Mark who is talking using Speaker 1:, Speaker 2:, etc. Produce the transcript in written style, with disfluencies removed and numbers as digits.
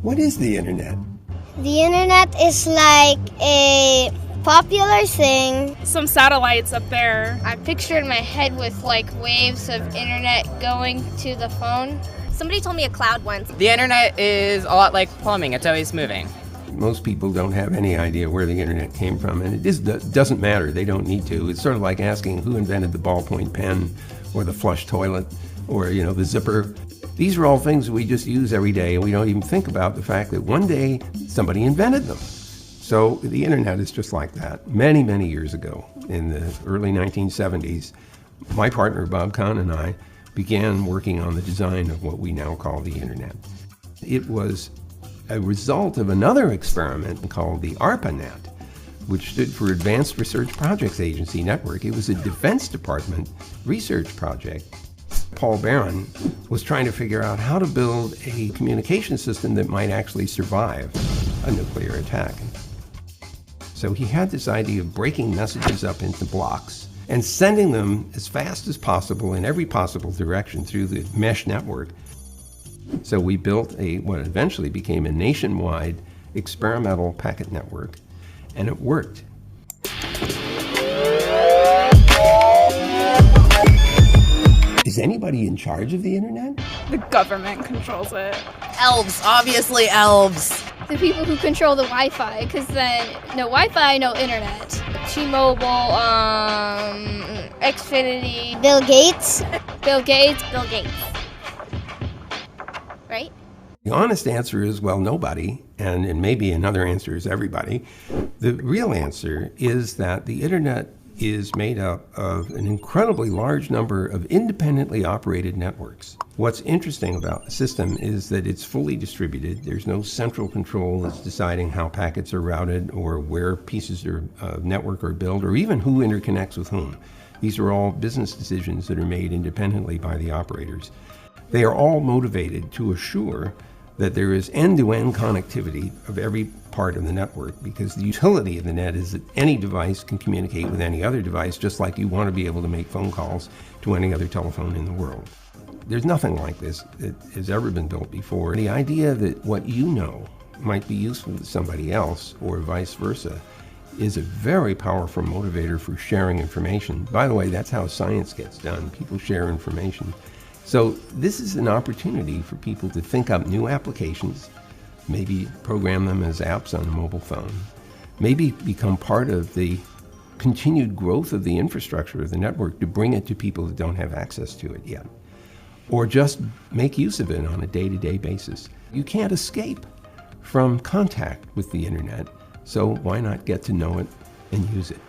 Speaker 1: What is the internet?
Speaker 2: The internet is like a popular thing.
Speaker 3: Some satellites up there.
Speaker 4: I picture in my head with like waves of internet going to the phone.
Speaker 5: Somebody told me a cloud once.
Speaker 6: The internet is a lot like plumbing. It's always moving.
Speaker 1: Most people don't have any idea where the internet came from, and it doesn't matter. They don't need to. It's sort of like asking who invented the ballpoint pen or the flush toilet or, the zipper. These are all things we just use every day, and we don't even think about the fact that one day somebody invented them. So the internet is just like that. Many, many years ago, in the early 1970s, my partner Bob Kahn and I began working on the design of what we now call the internet. It was a result of another experiment called the ARPANET, which stood for Advanced Research Projects Agency Network. It was a Defense Department research project. Paul Barron was trying to figure out how to build a communication system that might actually survive a nuclear attack. So he had this idea of breaking messages up into blocks and sending them as fast as possible in every possible direction through the mesh network. So we built what eventually became a nationwide experimental packet network, and it worked. Is anybody in charge of the internet?
Speaker 3: The government controls it.
Speaker 5: Elves, obviously elves.
Speaker 4: The people who control the Wi-Fi, because then no Wi-Fi, no internet. T-Mobile, Xfinity.
Speaker 2: Bill Gates.
Speaker 4: Bill Gates.
Speaker 5: Bill Gates. Right?
Speaker 1: The honest answer is, well, nobody, and maybe another answer is everybody. The real answer is that the internet is made up of an incredibly large number of independently operated networks. What's interesting about the system is that it's fully distributed. There's no central control that's deciding how packets are routed or where pieces of network are built or even who interconnects with whom. These are all business decisions that are made independently by the operators. They are all motivated to assure that there is end-to-end connectivity of every part of the network, because the utility of the net is that any device can communicate with any other device, just like you want to be able to make phone calls to any other telephone in the world. There's nothing like this that has ever been built before. The idea that what you know might be useful to somebody else or vice versa is a very powerful motivator for sharing information. By the way, that's how science gets done. People share information. So this is an opportunity for people to think up new applications, maybe program them as apps on a mobile phone, maybe become part of the continued growth of the infrastructure of the network to bring it to people that don't have access to it yet, or just make use of it on a day-to-day basis. You can't escape from contact with the internet, so why not get to know it and use it?